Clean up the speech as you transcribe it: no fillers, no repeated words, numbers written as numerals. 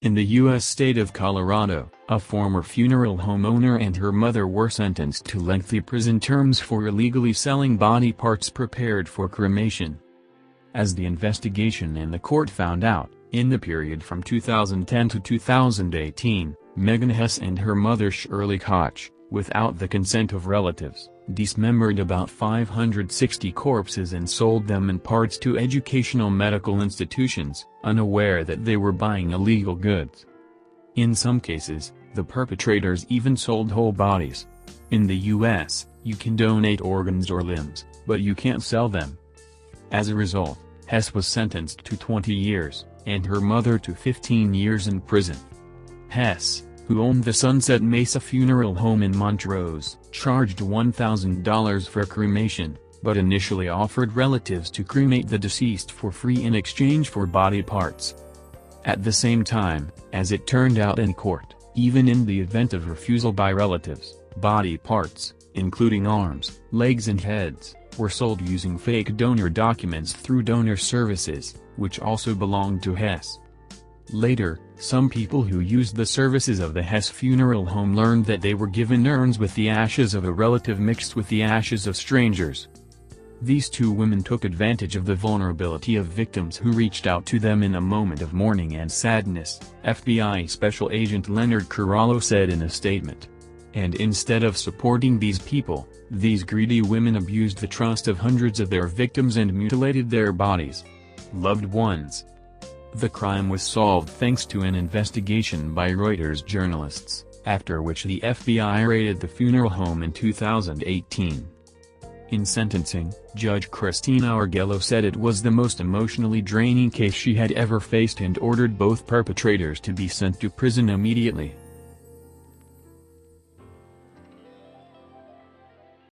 In the U.S. state of Colorado, a former funeral home owner and her mother were sentenced to lengthy prison terms for illegally selling body parts prepared for cremation. As the investigation and the court found out, in the period from 2010 to 2018, Megan Hess and her mother Shirley Koch, without the consent of relatives, dismembered about 560 corpses and sold them in parts to educational medical institutions, unaware that they were buying illegal goods. In some cases, the perpetrators even sold whole bodies. In the U.S., you can donate organs or limbs, but you can't sell them. As a result, Hess was sentenced to 20 years, and her mother to 15 years in prison. Hess, who owned the Sunset Mesa Funeral Home in Montrose, charged $1,000 for cremation, but initially offered relatives to cremate the deceased for free in exchange for body parts. At the same time, as it turned out in court, even in the event of refusal by relatives, body parts, including arms, legs and heads, were sold using fake donor documents through donor services, which also belonged to Hess. Later, some people who used the services of the Hess Funeral Home learned that they were given urns with the ashes of a relative mixed with the ashes of strangers. These two women took advantage of the vulnerability of victims who reached out to them in a moment of mourning and sadness, FBI Special Agent Leonard Corallo said in a statement. And instead of supporting these people, these greedy women abused the trust of hundreds of their victims and mutilated their bodies. Loved ones. The crime was solved thanks to an investigation by Reuters journalists, after which the FBI raided the funeral home in 2018. In sentencing, Judge Christina Arguello said it was the most emotionally draining case she had ever faced and ordered both perpetrators to be sent to prison immediately.